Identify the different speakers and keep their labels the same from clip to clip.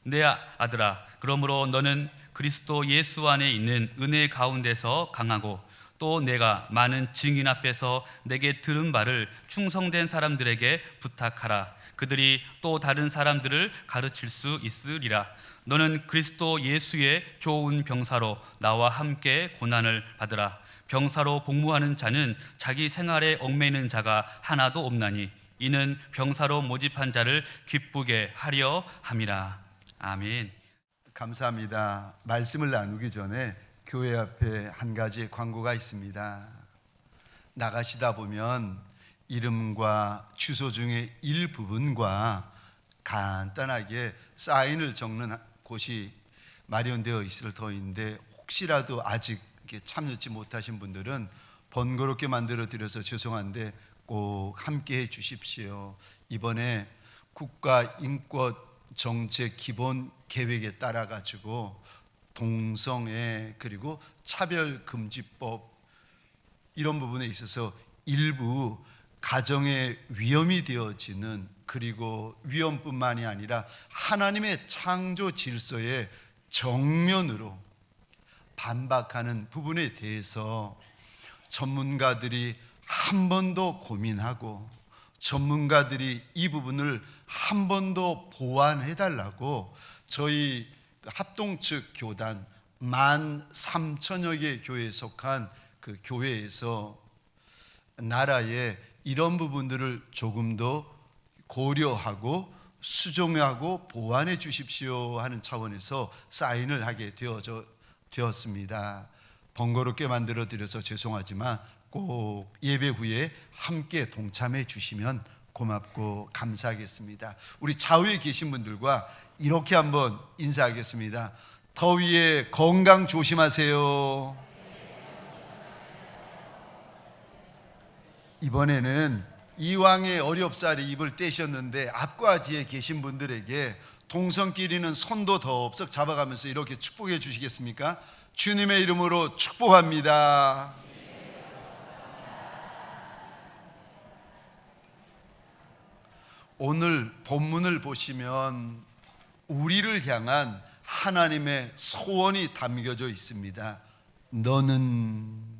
Speaker 1: 내 아들아, 그러므로 너는 그리스도 예수 안에 있는 은혜 가운데서 강하고 또 내가 많은 증인 앞에서 내게 들은 바를 충성된 사람들에게 부탁하라. 그들이 또 다른 사람들을 가르칠 수 있으리라. 너는 그리스도 예수의 좋은 병사로 나와 함께 고난을 받으라. 병사로 복무하는 자는 자기 생활에 얽매이는 자가 하나도 없나니 이는 병사로 모집한 자를 기쁘게 하려 함이라. 아멘.
Speaker 2: 감사합니다. 말씀을 나누기 전에 교회 앞에 한 가지 광고가 있습니다. 나가시다 보면 이름과 주소 중에 일부분과 간단하게 사인을 적는 곳이 마련되어 있을 터인데, 혹시라도 아직 참여치 못하신 분들은 번거롭게 만들어 드려서 죄송한데 꼭 함께 해 주십시오. 이번에 국가인권정책 기본 계획에 따라 가지고 동성애 그리고 차별금지법 이런 부분에 있어서 일부 가정의 위험이 되어지는, 그리고 위험뿐만이 아니라 하나님의 창조 질서에 정면으로 반박하는 부분에 대해서 전문가들이 한 번 더 고민하고 전문가들이 이 부분을 한 번 더 보완해달라고 저희 합동 측 교단 13,000여 개 교회에 속한 그 교회에서 나라에 이런 부분들을 조금 더 고려하고 수정하고 보완해 주십시오 하는 차원에서 사인을 하게 되었습니다. 번거롭게 만들어 드려서 죄송하지만 꼭 예배 후에 함께 동참해 주시면 고맙고 감사하겠습니다. 우리 좌우에 계신 분들과 이렇게 한번 인사하겠습니다. 더위에 건강 조심하세요. 이번에는 이왕에 어렵사리 입을 떼셨는데 앞과 뒤에 계신 분들에게 동성끼리는 손도 덥석 잡아가면서 이렇게 축복해 주시겠습니까? 주님의 이름으로 축복합니다. 오늘 본문을 보시면 우리를 향한 하나님의 소원이 담겨져 있습니다. 너는,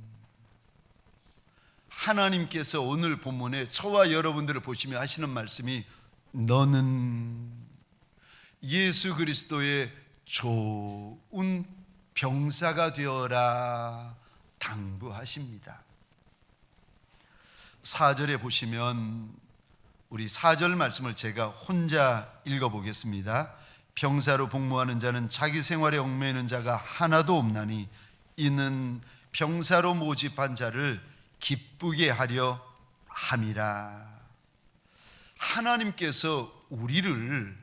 Speaker 2: 하나님께서 오늘 본문에 저와 여러분들을 보시며 하시는 말씀이 너는 예수 그리스도의 좋은 병사가 되어라 당부하십니다. 4절에 보시면 우리 4절 말씀을 제가 혼자 읽어보겠습니다. 병사로 복무하는 자는 자기 생활에 얽매이는 자가 하나도 없나니 이는 병사로 모집한 자를 기쁘게 하려 함이라. 하나님께서 우리를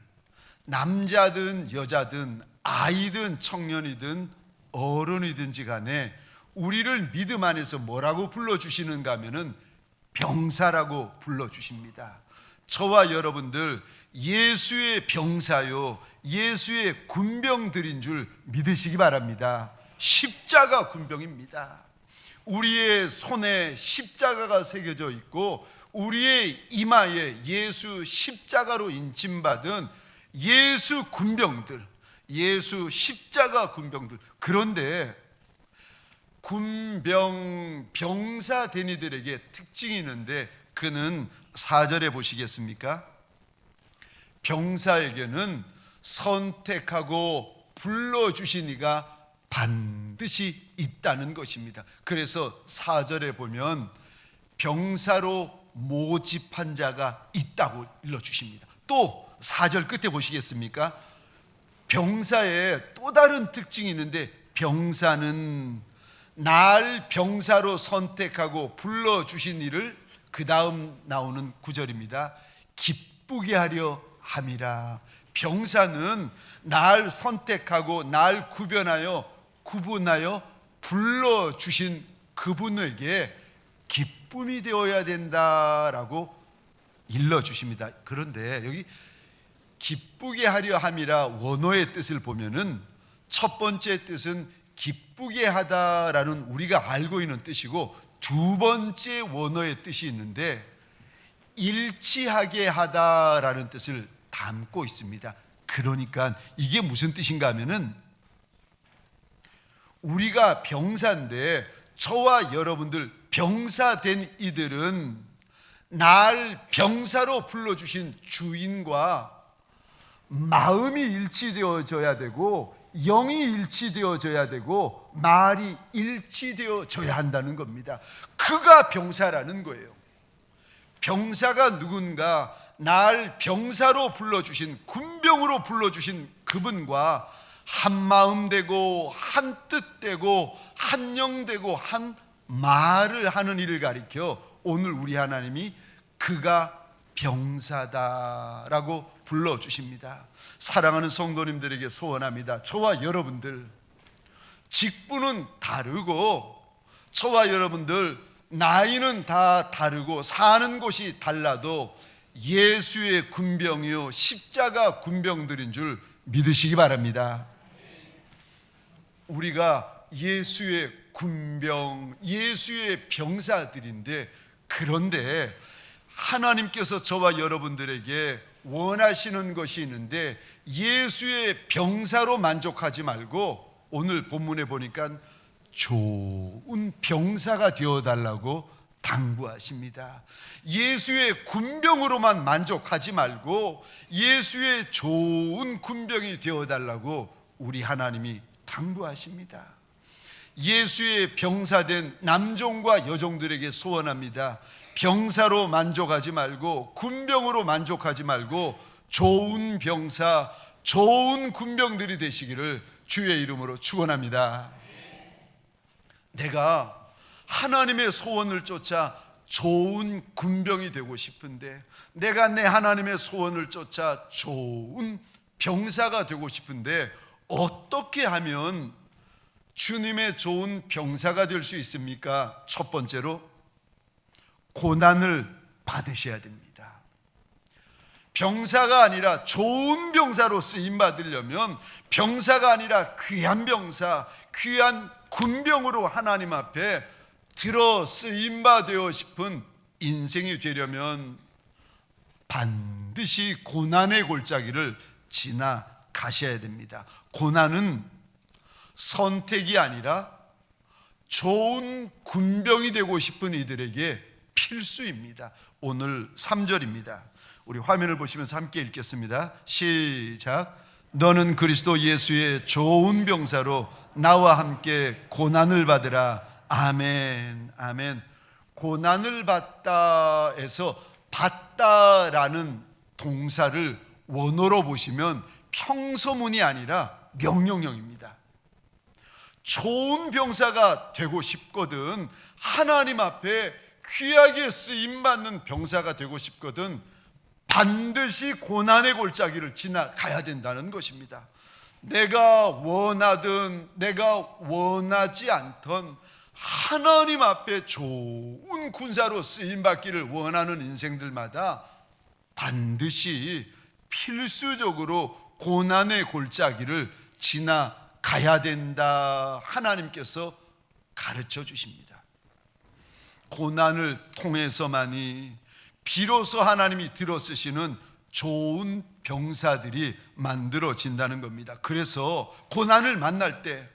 Speaker 2: 남자든 여자든 아이든 청년이든 어른이든지 간에 우리를 믿음 안에서 뭐라고 불러주시는가 하면은 병사라고 불러주십니다. 저와 여러분들 예수의 병사요, 예수의 군병들인 줄 믿으시기 바랍니다. 십자가 군병입니다. 우리의 손에 십자가가 새겨져 있고 우리의 이마에 예수 십자가로 인침받은 예수 군병들, 예수 십자가 군병들. 그런데 군병 병사 된 이들에게 특징이 있는데 그는 4절에 보시겠습니까? 병사에게는 선택하고 불러주신 이가 반드시 있다는 것입니다. 그래서 4절에 보면 병사로 모집한 자가 있다고 일러주십니다. 또 4절 끝에 보시겠습니까? 병사의 또 다른 특징이 있는데 병사는 날 병사로 선택하고 불러주신 이를 그 다음 나오는 9절입니다. 기쁘게 하려 함이라. 병사는 날 선택하고 날 구분하여 불러주신 그분에게 기쁨이 되어야 된다라고 일러주십니다. 그런데 여기 기쁘게 하려 함이라 원어의 뜻을 보면은 첫 번째 뜻은 기쁘게 하다라는 우리가 알고 있는 뜻이고 두 번째 원어의 뜻이 있는데 일치하게 하다라는 뜻을 담고 있습니다. 그러니까 이게 무슨 뜻인가 하면은 우리가 병사인데 저와 여러분들 병사된 이들은 날 병사로 불러주신 주인과 마음이 일치되어져야 되고 영이 일치되어져야 되고 말이 일치되어져야 한다는 겁니다. 그가 병사라는 거예요. 병사가 누군가 날 병사로 불러주신, 군병으로 불러주신 그분과 한 마음 되고 한 뜻 되고 한 영 되고 한 말을 하는 일을 가리켜 오늘 우리 하나님이 그가 병사다라고 불러주십니다. 사랑하는 성도님들에게 소원합니다. 저와 여러분들 직분은 다르고 저와 여러분들 나이는 다 다르고 사는 곳이 달라도 예수의 군병이요 십자가 군병들인 줄 믿으시기 바랍니다. 우리가 예수의 군병, 예수의 병사들인데, 그런데 하나님께서 저와 여러분들에게 원하시는 것이 있는데 예수의 병사로 만족하지 말고 오늘 본문에 보니까 좋은 병사가 되어달라고 당부하십니다. 예수의 군병으로만 만족하지 말고 예수의 좋은 군병이 되어달라고 우리 하나님이 당부하십니다. 예수의 병사된 남종과 여종들에게 소원합니다. 병사로 만족하지 말고 군병으로 만족하지 말고 좋은 병사, 좋은 군병들이 되시기를 주의 이름으로 축원합니다. 내가 하나님의 소원을 쫓아 좋은 군병이 되고 싶은데, 내가 내 하나님의 소원을 쫓아 좋은 병사가 되고 싶은데 어떻게 하면 주님의 좋은 병사가 될 수 있습니까? 첫 번째로 고난을 받으셔야 됩니다. 병사가 아니라 좋은 병사로 쓰임 받으려면 병사가 아니라 귀한 병사, 귀한 군병으로 하나님 앞에 들어 쓰임 받으려 싶은 인생이 되려면 반드시 고난의 골짜기를 지나가셔야 됩니다. 고난은 선택이 아니라 좋은 군병이 되고 싶은 이들에게 필수입니다. 오늘 3절입니다. 우리 화면을 보시면서 함께 읽겠습니다. 시작. 너는 그리스도 예수의 좋은 병사로 나와 함께 고난을 받으라. 아멘. 아멘. 고난을 받다에서 받다라는 동사를 원어로 보시면 평서문이 아니라 명령형입니다. 좋은 병사가 되고 싶거든, 하나님 앞에 귀하게 쓰임받는 병사가 되고 싶거든, 반드시 고난의 골짜기를 지나가야 된다는 것입니다. 내가 원하든 내가 원하지 않던 하나님 앞에 좋은 군사로 쓰임받기를 원하는 인생들마다 반드시 필수적으로 고난의 골짜기를 지나가야 된다, 하나님께서 가르쳐 주십니다. 고난을 통해서만이 비로소 하나님이 들어쓰시는 좋은 병사들이 만들어진다는 겁니다. 그래서 고난을 만날 때,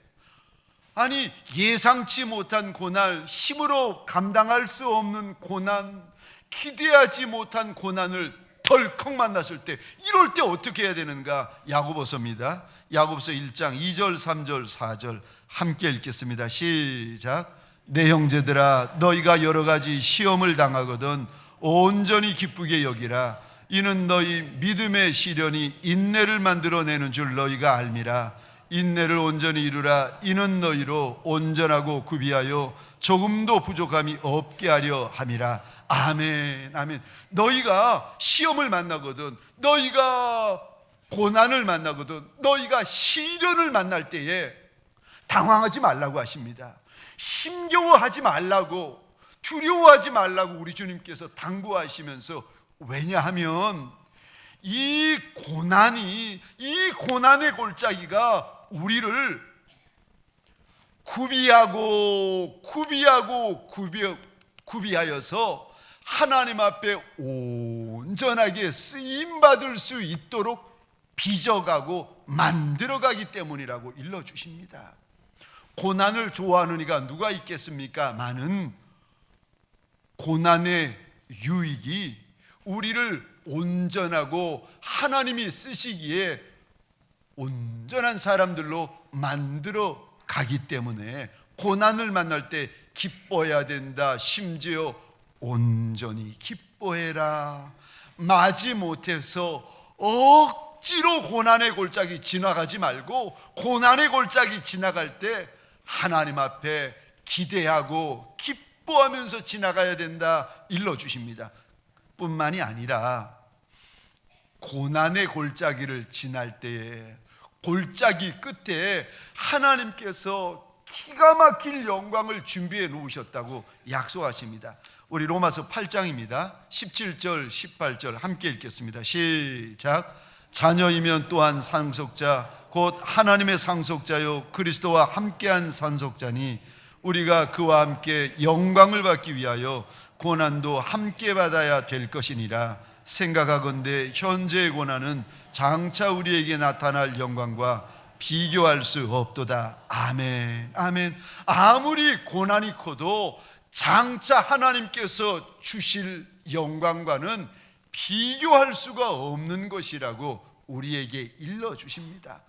Speaker 2: 아니 예상치 못한 고난, 힘으로 감당할 수 없는 고난, 기대하지 못한 고난을 덜컥 만났을 때, 이럴 때 어떻게 해야 되는가? 야고보서입니다. 야고보서 1장 2절 3절 4절 함께 읽겠습니다. 시작. 내 형제들아, 너희가 여러 가지 시험을 당하거든 온전히 기쁘게 여기라. 이는 너희 믿음의 시련이 인내를 만들어내는 줄 너희가 알미라. 인내를 온전히 이루라. 이는 너희로 온전하고 구비하여 조금도 부족함이 없게 하려 함이라. 아멘. 아멘. 너희가 시험을 만나거든, 너희가 고난을 만나거든, 너희가 시련을 만날 때에 당황하지 말라고 하십니다. 힘겨워하지 말라고, 두려워하지 말라고 우리 주님께서 당부하시면서, 왜냐하면 이 고난이, 이 고난의 골짜기가 우리를 구비하여서 하나님 앞에 온전하게 쓰임받을 수 있도록 빚어가고 만들어가기 때문이라고 일러주십니다. 고난을 좋아하는 이가 누가 있겠습니까? 많은 고난의 유익이 우리를 온전하고 하나님이 쓰시기에 온전한 사람들로 만들어 가기 때문에 고난을 만날 때 기뻐해야 된다. 심지어 온전히 기뻐해라. 마지못해서 억지로 고난의 골짜기 지나가지 말고 고난의 골짜기 지나갈 때 하나님 앞에 기대하고 기뻐하면서 지나가야 된다 일러주십니다. 뿐만이 아니라 고난의 골짜기를 지날 때에 골짜기 끝에 하나님께서 기가 막힐 영광을 준비해 놓으셨다고 약속하십니다. 우리 로마서 8장입니다. 17절 18절 함께 읽겠습니다. 시작. 자녀이면 또한 상속자 곧 하나님의 상속자요 그리스도와 함께한 상속자니 우리가 그와 함께 영광을 받기 위하여 고난도 함께 받아야 될 것이니라. 생각하건대 현재의 고난은 장차 우리에게 나타날 영광과 비교할 수 없도다. 아멘. 아멘. 아무리 고난이 커도 장차 하나님께서 주실 영광과는 비교할 수가 없는 것이라고 우리에게 일러주십니다.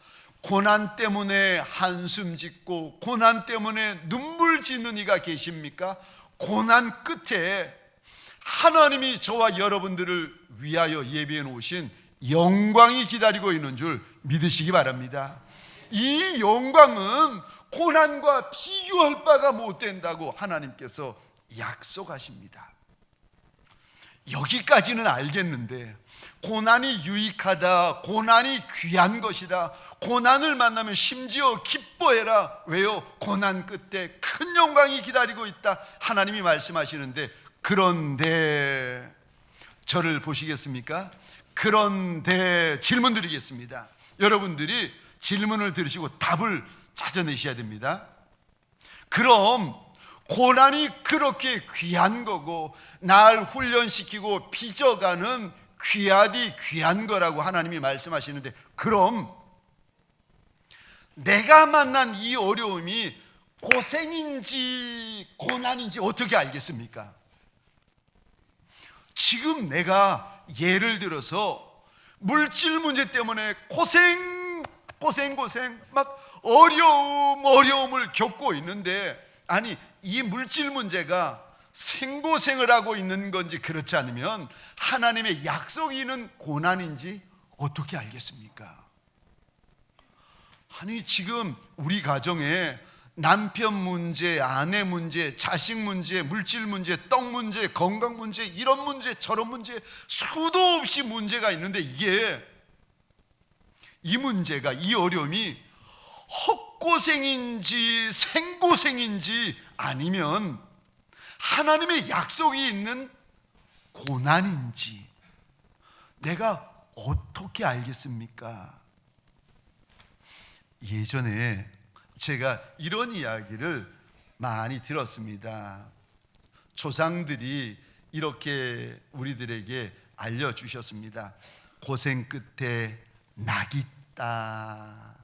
Speaker 2: 고난 때문에 한숨 짓고 고난 때문에 눈물 짓는 이가 계십니까? 고난 끝에 하나님이 저와 여러분들을 위하여 예비해 놓으신 영광이 기다리고 있는 줄 믿으시기 바랍니다. 이 영광은 고난과 비교할 바가 못 된다고 하나님께서 약속하십니다. 여기까지는 알겠는데 고난이 유익하다, 고난이 귀한 것이다, 고난을 만나면 심지어 기뻐해라. 왜요? 고난 끝에 큰 영광이 기다리고 있다 하나님이 말씀하시는데, 그런데 저를 보시겠습니까? 그런데 질문 드리겠습니다. 여러분들이 질문을 들으시고 답을 찾아내셔야 됩니다. 그럼 고난이 그렇게 귀한 거고 날 훈련시키고 빚어가는 귀하디 귀한 거라고 하나님이 말씀하시는데, 그럼 내가 만난 이 어려움이 고생인지 고난인지 어떻게 알겠습니까? 지금 내가 예를 들어서 물질 문제 때문에 고생 막 어려움을 겪고 있는데, 아니 이 물질 문제가 생고생을 하고 있는 건지 그렇지 않으면 하나님의 약속이 있는 고난인지 어떻게 알겠습니까? 아니 지금 우리 가정에 남편 문제, 아내 문제, 자식 문제, 물질 문제, 떡 문제, 건강 문제, 이런 문제 저런 문제 수도 없이 문제가 있는데, 이 문제가, 이 어려움이 헛고생인지 생고생인지 아니면 하나님의 약속이 있는 고난인지 내가 어떻게 알겠습니까? 예전에 제가 이런 이야기를 많이 들었습니다. 조상들이 이렇게 우리들에게 알려주셨습니다. 고생 끝에 낙이 있다.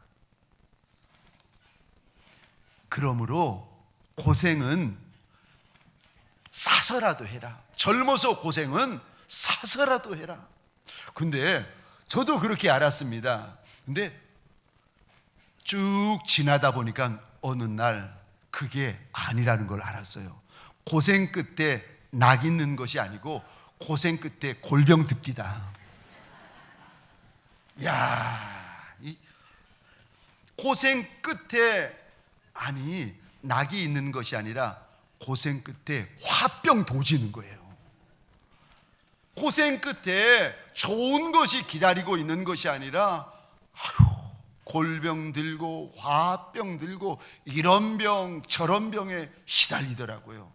Speaker 2: 그러므로 고생은 사서라도 해라. 젊어서 고생은 사서라도 해라. 근데 저도 그렇게 알았습니다. 근데 쭉 지나다 보니까 어느 날 그게 아니라는 걸 알았어요. 고생 끝에 낙 있는 것이 아니고 고생 끝에 골병 듭디다. 야, 이 고생 끝에, 아니 낙이 있는 것이 아니라 고생 끝에 화병 도지는 거예요. 고생 끝에 좋은 것이 기다리고 있는 것이 아니라 골병 들고 화병 들고 이런 병 저런 병에 시달리더라고요.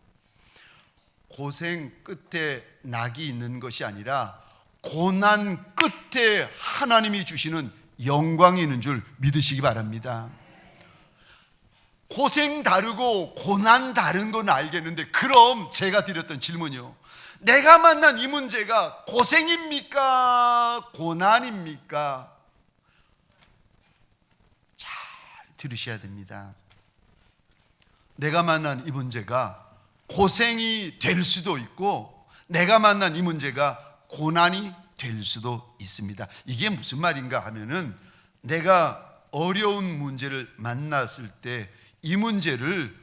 Speaker 2: 고생 끝에 낙이 있는 것이 아니라 고난 끝에 하나님이 주시는 영광이 있는 줄 믿으시기 바랍니다. 고생 다르고 고난 다른 건 알겠는데, 그럼 제가 드렸던 질문이요, 내가 만난 이 문제가 고생입니까 고난입니까? 들으셔야 됩니다. 내가 만난 이 문제가 고생이 될 수도 있고 내가 만난 이 문제가 고난이 될 수도 있습니다. 이게 무슨 말인가 하면은 내가 어려운 문제를 만났을 때 이 문제를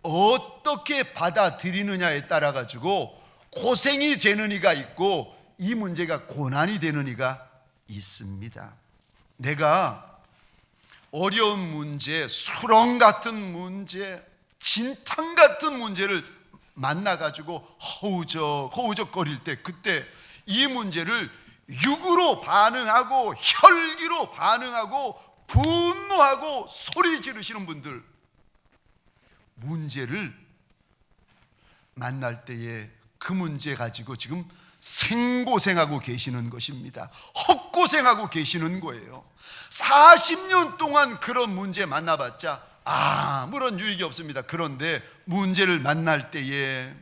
Speaker 2: 어떻게 받아들이느냐에 따라 가지고 고생이 되는 이가 있고 이 문제가 고난이 되는 이가 있습니다. 내가 어려운 문제, 수렁 같은 문제, 진탕 같은 문제를 만나가지고 허우적거릴 때 그때 이 문제를 육으로 반응하고 혈기로 반응하고 분노하고 소리 지르시는 분들, 문제를 만날 때에 그 문제 가지고 지금 생고생하고 계시는 것입니다. 헛고생하고 계시는 거예요. 40년 동안 그런 문제 만나봤자 아무런 유익이 없습니다. 그런데 문제를 만날 때에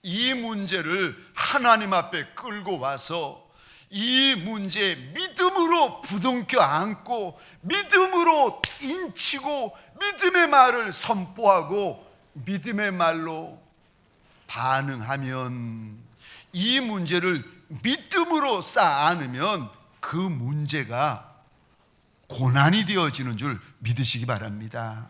Speaker 2: 이 문제를 하나님 앞에 끌고 와서 이 문제에 믿음으로 부둥켜 안고 믿음으로 인치고 믿음의 말을 선포하고 믿음의 말로 반응하면 이 문제를 믿음으로 쌓아 안으면 그 문제가 고난이 되어지는 줄 믿으시기 바랍니다.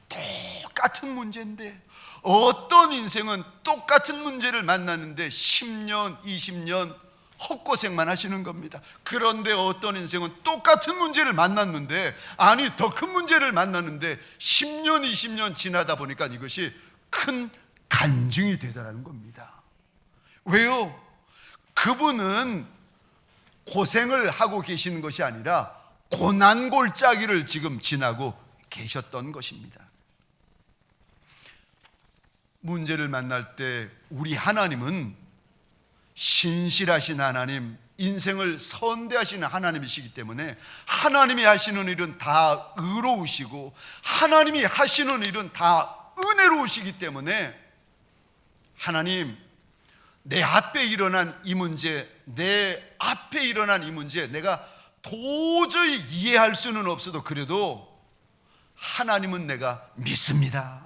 Speaker 2: 똑같은 문제인데 어떤 인생은 똑같은 문제를 만났는데 10년, 20년 헛고생만 하시는 겁니다. 그런데 어떤 인생은 똑같은 문제를 만났는데 아니 더 큰 문제를 만났는데 10년, 20년 지나다 보니까 이것이 큰 간증이 되더라는 겁니다. 왜요? 그분은 고생을 하고 계시는 것이 아니라 고난골짜기를 지금 지나고 계셨던 것입니다. 문제를 만날 때 우리 하나님은 신실하신 하나님, 인생을 선대하시는 하나님이시기 때문에 하나님이 하시는 일은 다 의로우시고 하나님이 하시는 일은 다 은혜로우시기 때문에 하나님, 내 앞에 일어난 이 문제, 내 앞에 일어난 이 문제 내가 도저히 이해할 수는 없어도 그래도 하나님은 내가 믿습니다.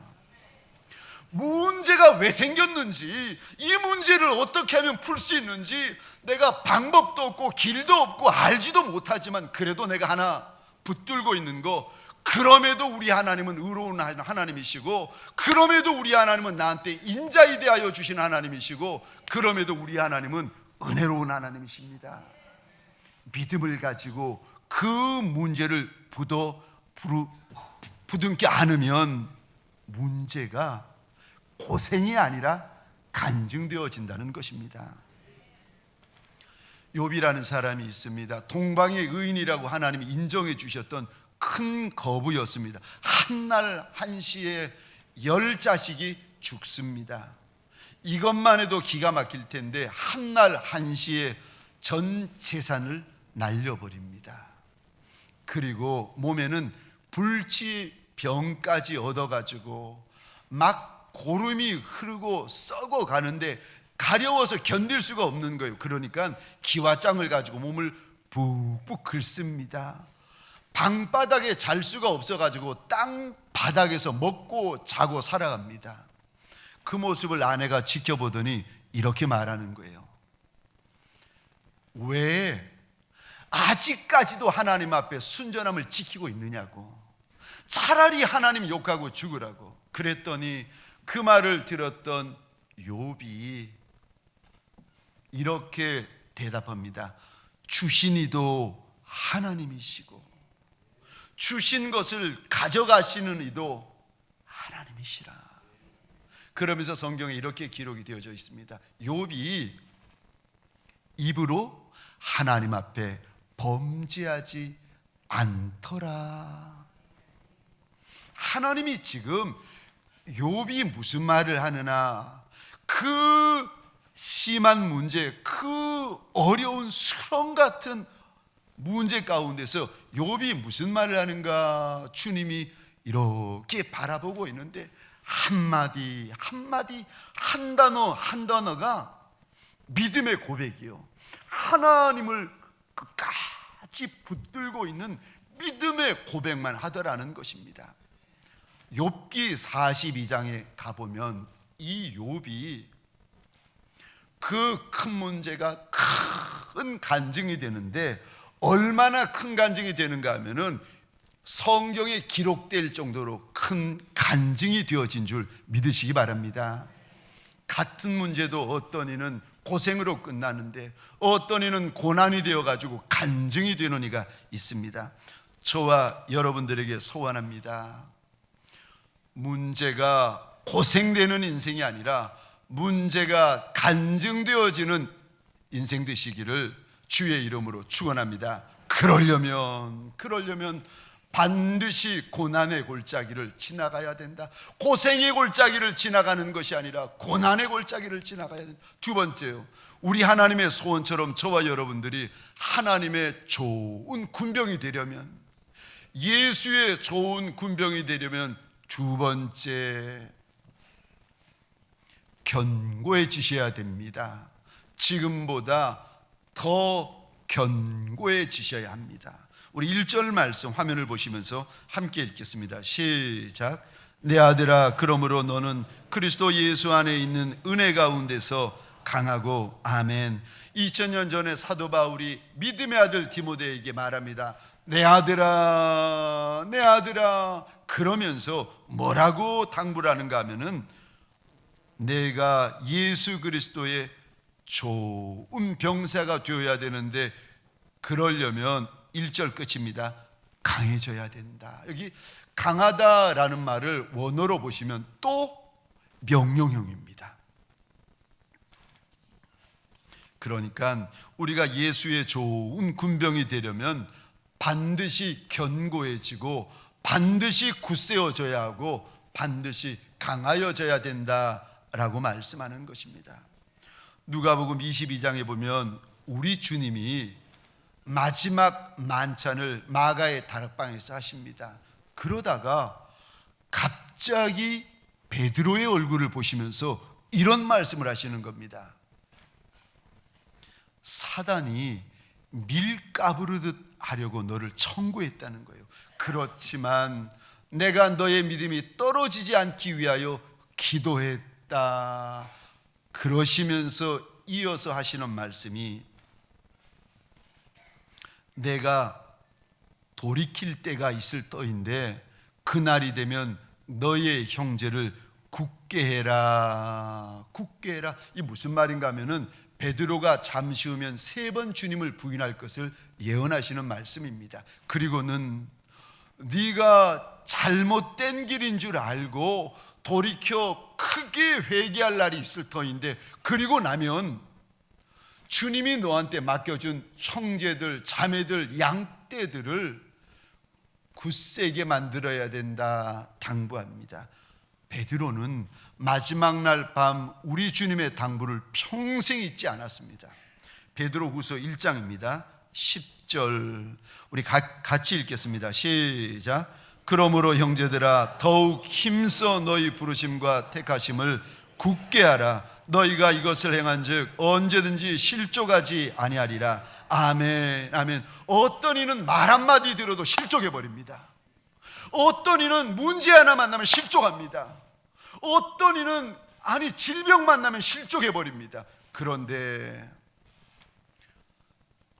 Speaker 2: 문제가 왜 생겼는지, 이 문제를 어떻게 하면 풀 수 있는지 내가 방법도 없고 길도 없고 알지도 못하지만 그래도 내가 하나 붙들고 있는 거, 그럼에도 우리 하나님은 의로운 하나님이시고 그럼에도 우리 하나님은 나한테 인자에 대하여 주신 하나님이시고 그럼에도 우리 하나님은 은혜로운 하나님이십니다. 믿음을 가지고 그 문제를 부둥켜 안으면 문제가 고생이 아니라 간증되어진다는 것입니다. 욥이라는 사람이 있습니다. 동방의 의인이라고 하나님이 인정해 주셨던 큰 거부였습니다. 한날 한시에 10자식이 죽습니다. 이것만 해도 기가 막힐 텐데 한날 한시에 전 재산을 날려버립니다. 그리고 몸에는 불치병까지 얻어가지고 막 고름이 흐르고 썩어 가는데 가려워서 견딜 수가 없는 거예요. 그러니까 기와장을 가지고 몸을 푹푹 긁습니다. 방바닥에 잘 수가 없어가지고 땅 바닥에서 먹고 자고 살아갑니다. 그 모습을 아내가 지켜보더니 이렇게 말하는 거예요. 왜 아직까지도 하나님 앞에 순전함을 지키고 있느냐고. 차라리 하나님 욕하고 죽으라고. 그랬더니 그 말을 들었던 욥이 이렇게 대답합니다. 주신 이도 하나님이시고 주신 것을 가져가시는 이도 하나님이시라. 그러면서 성경에 이렇게 기록이 되어져 있습니다. 욥이 입으로 하나님 앞에 범죄하지 않더라. 하나님이 지금 욥이 무슨 말을 하느냐, 그 심한 문제, 그 어려운 수렁 같은 문제 가운데서 욥이 무슨 말을 하는가 주님이 이렇게 바라보고 있는데 한마디 한마디 한 단어 한 단어가 믿음의 고백이요. 하나님을 끝까지 붙들고 있는 믿음의 고백만 하더라는 것입니다. 욥기 42장에 가보면 이 욥이 그 큰 문제가 큰 간증이 되는데, 얼마나 큰 간증이 되는가 하면은 성경에 기록될 정도로 큰 간증이 되어진 줄 믿으시기 바랍니다. 같은 문제도 어떤 이는 고생으로 끝나는데 어떤 이는 고난이 되어가지고 간증이 되는 이가 있습니다. 저와 여러분들에게 소원합니다. 문제가 고생되는 인생이 아니라 문제가 간증되어지는 인생 되시기를 주의 이름으로 축원합니다. 그러려면 반드시 고난의 골짜기를 지나가야 된다. 고생의 골짜기를 지나가는 것이 아니라 고난의 골짜기를 지나가야 된다. 두 번째요, 우리 하나님의 소원처럼 저와 여러분들이 하나님의 좋은 군병이 되려면, 예수의 좋은 군병이 되려면 두 번째, 견고해지셔야 됩니다. 지금보다 더 견고해지셔야 합니다. 우리 1절 말씀 화면을 보시면서 함께 읽겠습니다. 시작. 내 아들아, 그러므로 너는 그리스도 예수 안에 있는 은혜 가운데서 강하고. 아멘. 2000년 전에 사도 바울이 믿음의 아들 디모데에게 말합니다. 내 아들아, 내 아들아. 그러면서 뭐라고 당부를 하는가 하면은, 내가 예수 그리스도의 좋은 병사가 되어야 되는데, 그러려면 1절 끝입니다. 강해져야 된다. 여기 강하다라는 말을 원어로 보시면 또 명령형입니다. 그러니까 우리가 예수의 좋은 군병이 되려면 반드시 견고해지고 반드시 굳세어져야 하고 반드시 강하여져야 된다라고 말씀하는 것입니다. 누가복음 22장에 보면 우리 주님이 마지막 만찬을 마가의 다락방에서 하십니다. 그러다가 갑자기 베드로의 얼굴을 보시면서 이런 말씀을 하시는 겁니다. 사단이 밀 까부르듯 하려고 너를 청구했다는 거예요. 그렇지만 내가 너의 믿음이 떨어지지 않기 위하여 기도했다. 그러시면서 이어서 하시는 말씀이, 내가 돌이킬 때가 있을 터인데 그날이 되면 너의 형제를 굳게 해라. 굳게 해라. 이 무슨 말인가 하면은 베드로가 잠시 후면 3번 주님을 부인할 것을 예언하시는 말씀입니다. 그리고는 네가 잘못된 길인 줄 알고 돌이켜 크게 회개할 날이 있을 터인데, 그리고 나면 주님이 너한테 맡겨준 형제들, 자매들, 양떼들을 굳세게 만들어야 된다 당부합니다. 베드로는 마지막 날 밤 우리 주님의 당부를 평생 잊지 않았습니다. 베드로후서 1장입니다. 10절 우리 같이 읽겠습니다. 시작. 그러므로 형제들아, 더욱 힘써 너희 부르심과 택하심을 굳게 하라. 너희가 이것을 행한즉 언제든지 실족하지 아니하리라. 아멘, 아멘. 어떤 이는 말 한마디 들어도 실족해 버립니다. 어떤 이는 문제 하나 만나면 실족합니다. 어떤 이는 질병 만나면 실족해 버립니다. 그런데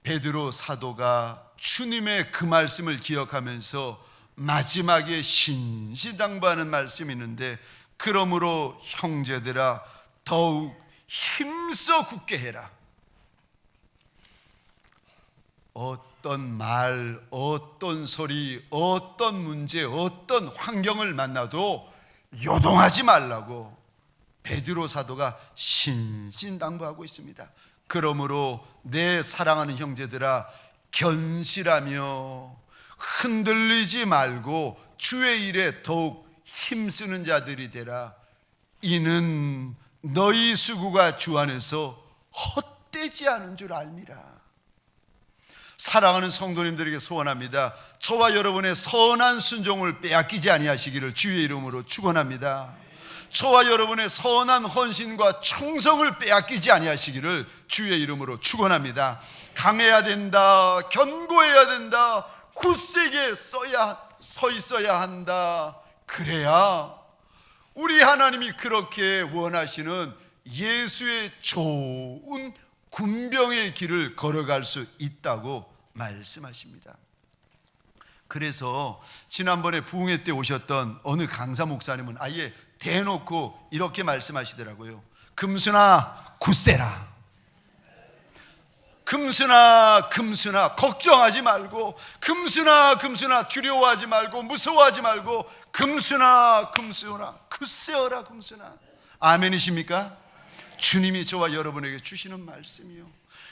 Speaker 2: 베드로 사도가 주님의 그 말씀을 기억하면서 마지막에 신신당부하는 말씀이 있는데, 그러므로 형제들아 더욱 힘써 굳게 해라. 어떤 말, 어떤 소리, 어떤 문제, 어떤 환경을 만나도 요동하지 말라고 베드로 사도가 신신당부하고 있습니다. 그러므로 내 사랑하는 형제들아, 견실하며 흔들리지 말고 주의 일에 더욱 힘쓰는 자들이 되라. 이는 너희 수고가 주 안에서 헛되지 않은 줄 알미라. 사랑하는 성도님들에게 소원합니다. 저와 여러분의 선한 순종을 빼앗기지 아니하시기를 주의 이름으로 축원합니다. 저와 여러분의 선한 헌신과 충성을 빼앗기지 아니하시기를 주의 이름으로 축원합니다. 강해야 된다, 견고해야 된다, 굳세게 서 있어야 한다. 그래야 우리 하나님이 그렇게 원하시는 예수의 좋은 군병의 길을 걸어갈 수 있다고 말씀하십니다. 그래서 지난번에 부흥회 때 오셨던 어느 강사 목사님은 아예 대놓고 이렇게 말씀하시더라고요. 금순아 굳세라. 금순아 금순아 걱정하지 말고, 금순아 금순아 두려워하지 말고, 무서워하지 말고, 금순아 금순아 굳세어라. 금순아. 아멘이십니까? 주님이 저와 여러분에게 주시는 말씀이요,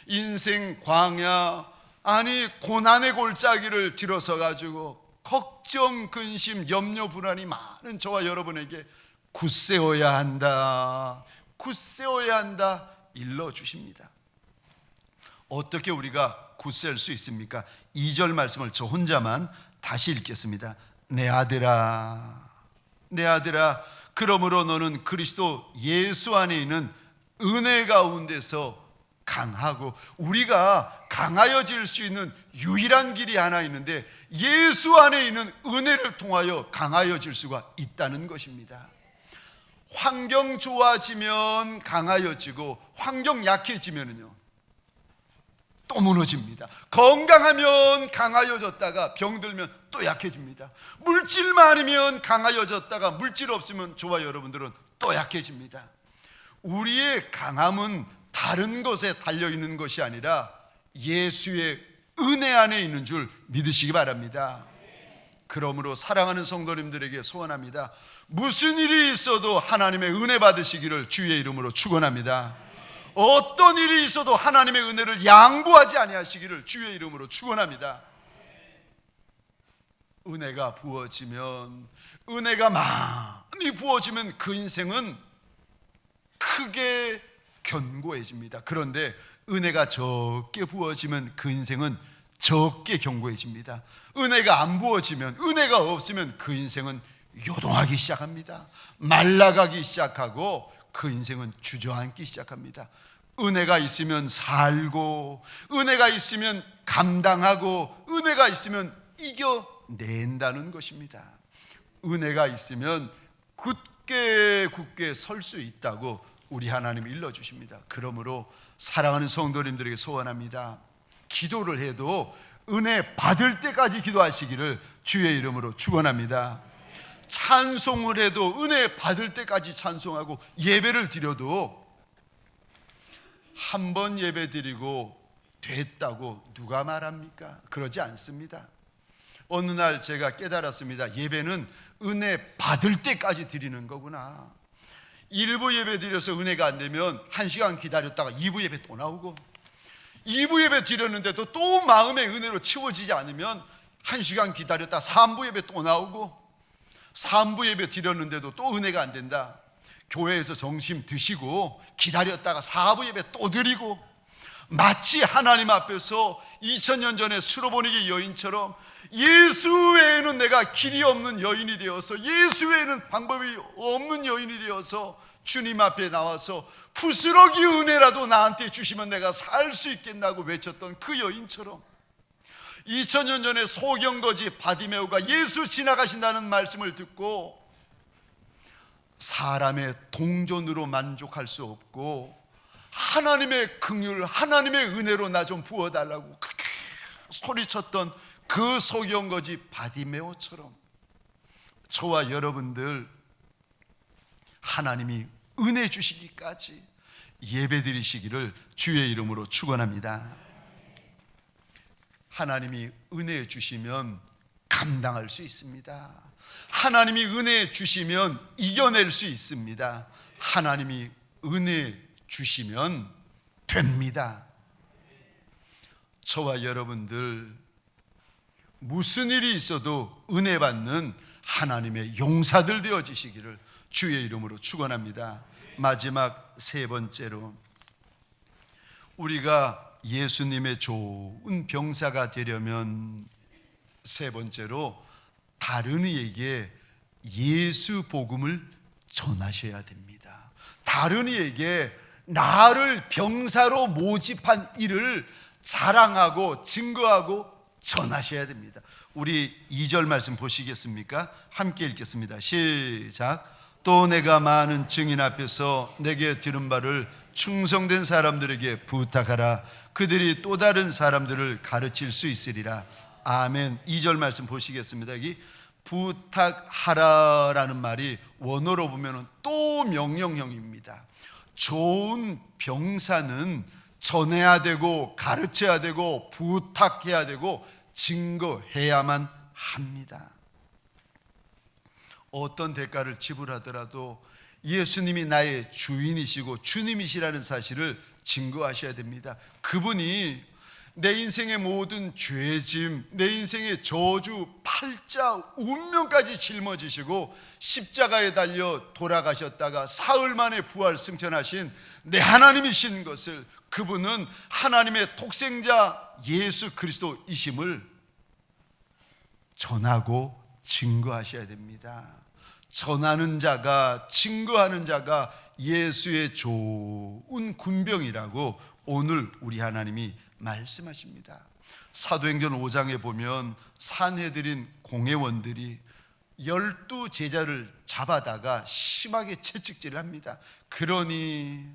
Speaker 2: 인생 광야, 아니 고난의 골짜기를 들어서 가지고 걱정, 근심, 염려, 불안이 많은 저와 여러분에게 굳세어야 한다, 굳세어야 한다 일러주십니다. 어떻게 우리가 굳셀 수 있습니까? 2절 말씀을 저 혼자만 다시 읽겠습니다. 내 아들아, 내 아들아, 그러므로 너는 그리스도 예수 안에 있는 은혜 가운데서 강하고, 우리가 강하여질 수 있는 유일한 길이 하나 있는데 예수 안에 있는 은혜를 통하여 강하여질 수가 있다는 것입니다. 환경 좋아지면 강하여지고, 환경 약해지면은요 또 무너집니다. 건강하면 강하여졌다가 병들면 또 약해집니다. 물질 많으면 강하여졌다가 물질 없으면 저와 여러분들은 또 약해집니다. 우리의 강함은 다른 것에 달려있는 것이 아니라 예수의 은혜 안에 있는 줄 믿으시기 바랍니다. 그러므로 사랑하는 성도님들에게 소원합니다. 무슨 일이 있어도 하나님의 은혜 받으시기를 주의 이름으로 축원합니다. 어떤 일이 있어도 하나님의 은혜를 양보하지 아니하시기를 주의 이름으로 축원합니다. 은혜가 부어지면, 은혜가 많이 부어지면 그 인생은 크게 견고해집니다. 그런데 은혜가 적게 부어지면 그 인생은 적게 견고해집니다. 은혜가 안 부어지면, 은혜가 없으면 그 인생은 요동하기 시작합니다. 말라가기 시작하고 그 인생은 주저앉기 시작합니다. 은혜가 있으면 살고, 은혜가 있으면 감당하고, 은혜가 있으면 이겨낸다는 것입니다. 은혜가 있으면 굳게 설 수 있다고 우리 하나님이 일러주십니다. 그러므로 사랑하는 성도님들에게 소원합니다. 기도를 해도 은혜 받을 때까지 기도하시기를 주의 이름으로 축원합니다. 찬송을 해도 은혜 받을 때까지 찬송하고, 예배를 드려도 한 번 예배 드리고 됐다고 누가 말합니까? 그러지 않습니다. 어느 날 제가 깨달았습니다. 예배는 은혜 받을 때까지 드리는 거구나. 1부 예배 드려서 은혜가 안 되면 1시간 기다렸다가 2부 예배 또 나오고, 2부 예배 드렸는데도 또 마음의 은혜로 채워지지 않으면 1시간 기다렸다가 3부 예배 또 나오고, 3부 예배 드렸는데도 또 은혜가 안 된다. 교회에서 점심 드시고 기다렸다가 4부 예배 또 드리고, 마치 하나님 앞에서 2000년 전에 수로보니게 여인처럼 예수 외에는 내가 길이 없는 여인이 되어서, 예수 외에는 방법이 없는 여인이 되어서 주님 앞에 나와서 부스러기 은혜라도 나한테 주시면 내가 살 수 있겠나고 외쳤던 그 여인처럼, 2000년 전에 소경거지 바디메오가 예수 지나가신다는 말씀을 듣고 사람의 동전으로 만족할 수 없고, 하나님의 긍휼, 하나님의 은혜로 나 좀 부어달라고 그렇게 소리쳤던 그 소경거지 바디메오처럼 저와 여러분들 하나님이 은혜 주시기까지 예배 드리시기를 주의 이름으로 축원합니다. 하나님이 은혜 주시면 감당할 수 있습니다. 하나님이 은혜 주시면 이겨낼 수 있습니다. 하나님이 은혜 주시면 됩니다. 저와 여러분들 무슨 일이 있어도 은혜 받는 하나님의 용사들 되어지시기를 주의 이름으로 축원합니다. 마지막 세 번째로, 우리가 예수님의 좋은 병사가 되려면 세 번째로 다른 이에게 예수 복음을 전하셔야 됩니다. 다른 이에게 나를 병사로 모집한 일을 자랑하고 증거하고 전하셔야 됩니다. 우리 2절 말씀 보시겠습니까? 함께 읽겠습니다. 시작. 또 내가 많은 증인 앞에서 내게 들은 바를 충성된 사람들에게 부탁하라. 그들이 또 다른 사람들을 가르칠 수 있으리라. 아멘. 2절 말씀 보시겠습니다. 여기 부탁하라라는 말이 원어로 보면 또 명령형입니다. 좋은 병사는 전해야 되고 가르쳐야 되고 부탁해야 되고 증거해야만 합니다. 어떤 대가를 지불하더라도 예수님이 나의 주인이시고 주님이시라는 사실을 증거하셔야 됩니다. 그분이 내 인생의 모든 죄짐, 내 인생의 저주, 팔자, 운명까지 짊어지시고 십자가에 달려 돌아가셨다가 사흘 만에 부활 승천하신 내 하나님이신 것을, 그분은 하나님의 독생자 예수 그리스도이심을 전하고 증거하셔야 됩니다. 전하는 자가, 증거하는 자가 예수의 좋은 군병이라고 오늘 우리 하나님이 말씀하십니다. 사도행전 5장에 보면 산헤드린 공회원들이 12제자를 잡아다가 심하게 채찍질을 합니다. 그러니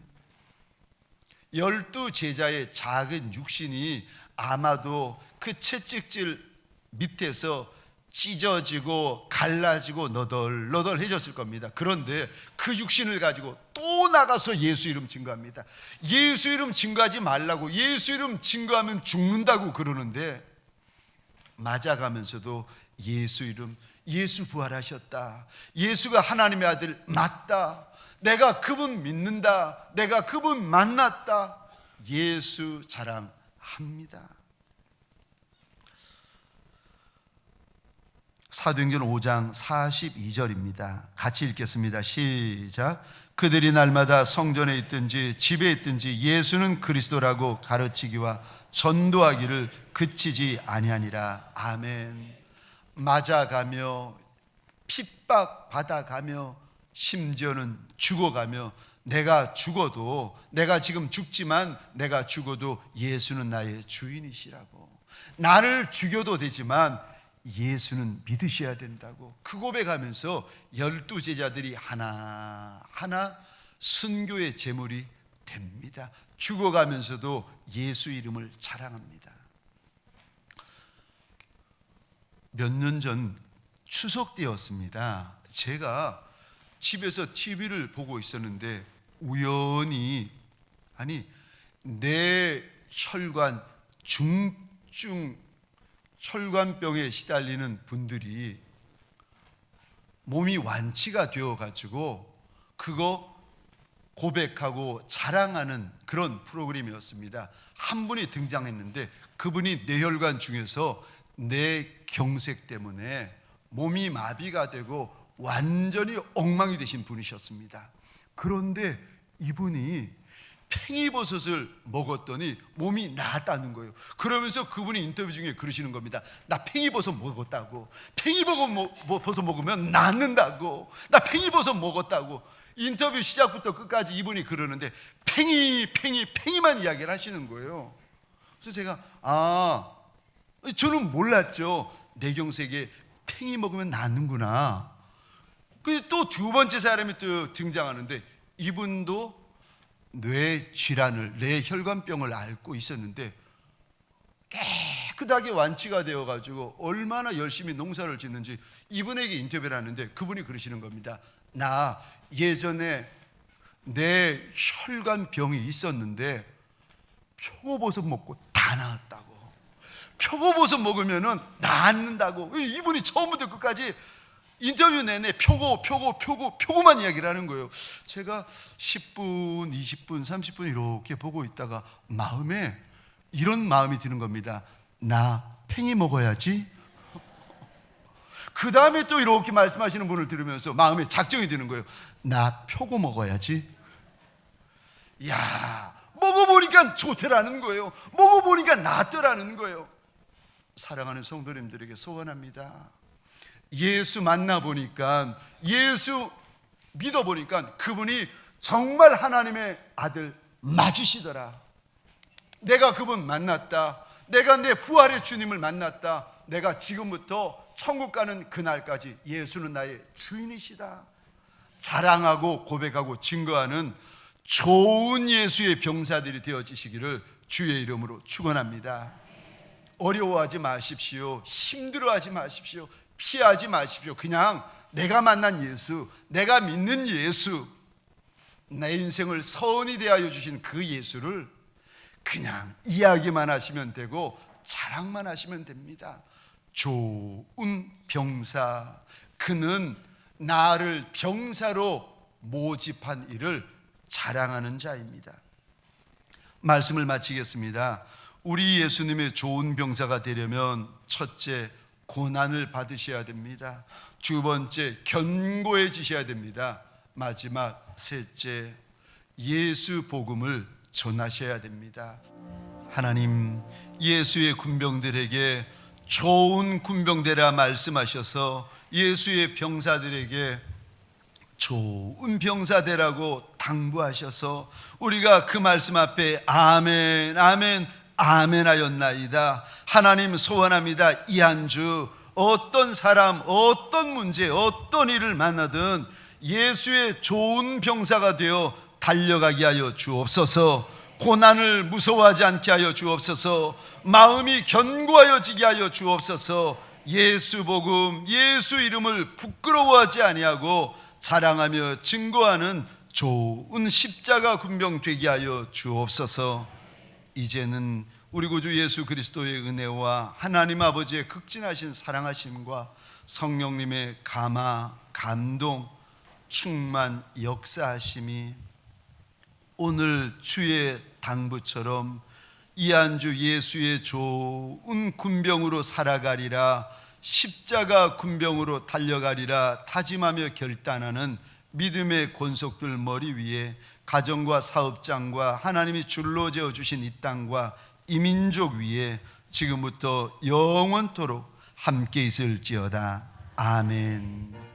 Speaker 2: 12제자의 작은 육신이 아마도 그 채찍질 밑에서 찢어지고 갈라지고 너덜너덜해졌을 겁니다. 그런데 그 육신을 가지고 또 나가서 예수 이름 증거합니다. 예수 이름 증거하지 말라고, 예수 이름 증거하면 죽는다고 그러는데 맞아가면서도 예수 이름, 예수 부활하셨다, 예수가 하나님의 아들 맞다, 내가 그분 믿는다, 내가 그분 만났다, 예수 자랑합니다. 사도행전 5장 42절입니다. 같이 읽겠습니다. 시작. 그들이 날마다 성전에 있든지 집에 있든지 예수는 그리스도라고 가르치기와 전도하기를 그치지 아니하니라. 아멘. 맞아가며 핍박받아가며 심지어는 죽어가며, 내가 죽어도, 내가 지금 죽지만 내가 죽어도 예수는 나의 주인이시라고, 나를 죽여도 되지만 예수는 믿으셔야 된다고 그 고백하면서 12제자들이 하나하나 순교의 제물이 됩니다. 죽어가면서도 예수 이름을 자랑합니다. 몇 년 전 추석 때였습니다. 제가 집에서 TV를 보고 있었는데 우연히, 내 혈관 중증 혈관병에 시달리는 분들이 몸이 완치가 되어가지고 그거 고백하고 자랑하는 그런 프로그램이었습니다. 한 분이 등장했는데 그분이 뇌혈관 중에서 뇌경색 때문에 몸이 마비가 되고 완전히 엉망이 되신 분이셨습니다. 그런데 이분이 팽이버섯을 먹었더니 몸이 나았다는 거예요. 그러면서 그분이 인터뷰 중에 그러시는 겁니다. 나 팽이버섯 먹었다고, 팽이버섯 먹으면 낫는다고, 나 팽이버섯 먹었다고. 인터뷰 시작부터 끝까지 이분이 그러는데 팽이만 이야기를 하시는 거예요. 그래서 제가 저는 몰랐죠. 뇌경색에 팽이 먹으면 낫는구나. 또 두 번째 사람이 또 등장하는데 이분도 뇌질환을, 뇌혈관병을 앓고 있었는데 깨끗하게 완치가 되어가지고 얼마나 열심히 농사를 짓는지 이분에게 인터뷰를 하는데 그분이 그러시는 겁니다. 나 예전에 뇌혈관병이 있었는데 표고버섯 먹고 다 나았다고, 표고버섯 먹으면 낫는다고. 이분이 처음부터 끝까지 인터뷰 내내 표고만 이야기를 하는 거예요. 제가 10분, 20분, 30분 이렇게 보고 있다가 마음에 이런 마음이 드는 겁니다. 나 팽이 먹어야지. 그 다음에 또 이렇게 말씀하시는 분을 들으면서 마음에 작정이 드는 거예요. 나 표고 먹어야지. 야, 먹어보니까 좋더라는 거예요. 먹어보니까 낫더라는 거예요. 사랑하는 성도님들에게 소원합니다. 예수 만나보니까, 예수 믿어보니까 그분이 정말 하나님의 아들 맞으시더라. 내가 그분 만났다. 내가 내 부활의 주님을 만났다. 내가 지금부터 천국 가는 그날까지 예수는 나의 주인이시다. 자랑하고 고백하고 증거하는 좋은 예수의 병사들이 되어지시기를 주의 이름으로 축원합니다. 어려워하지 마십시오. 힘들어하지 마십시오. 피하지 마십시오. 그냥 내가 만난 예수, 내가 믿는 예수, 내 인생을 선이 대하여 주신 그 예수를 그냥 이야기만 하시면 되고 자랑만 하시면 됩니다. 좋은 병사, 그는 나를 병사로 모집한 이를 자랑하는 자입니다. 말씀을 마치겠습니다. 우리 예수님의 좋은 병사가 되려면 첫째, 고난을 받으셔야 됩니다. 두 번째, 견고해지셔야 됩니다. 마지막 셋째, 예수 복음을 전하셔야 됩니다. 하나님, 예수의 군병들에게 좋은 군병 되라 말씀하셔서 예수의 병사들에게 좋은 병사 되라고 당부하셔서 우리가 그 말씀 앞에 아멘 아멘 아멘 하였나이다. 하나님 소원합니다. 이 한 주 어떤 사람, 어떤 문제, 어떤 일을 만나든 예수의 좋은 병사가 되어 달려가게 하여 주옵소서. 고난을 무서워하지 않게 하여 주옵소서. 마음이 견고하여지게 하여 주옵소서. 예수 복음, 예수 이름을 부끄러워하지 아니하고 자랑하며 증거하는 좋은 십자가 군병 되게 하여 주옵소서. 이제는 우리 구주 예수 그리스도의 은혜와 하나님 아버지의 극진하신 사랑하심과 성령님의 감화, 감동, 충만, 역사하심이 오늘 주의 당부처럼 이 한 주 예수의 좋은 군병으로 살아가리라, 십자가 군병으로 달려가리라 다짐하며 결단하는 믿음의 권속들 머리 위에 가정과 사업장과 하나님이 줄로 재어주신 이 땅과 이 민족 위에 지금부터 영원토록 함께 있을지어다. 아멘.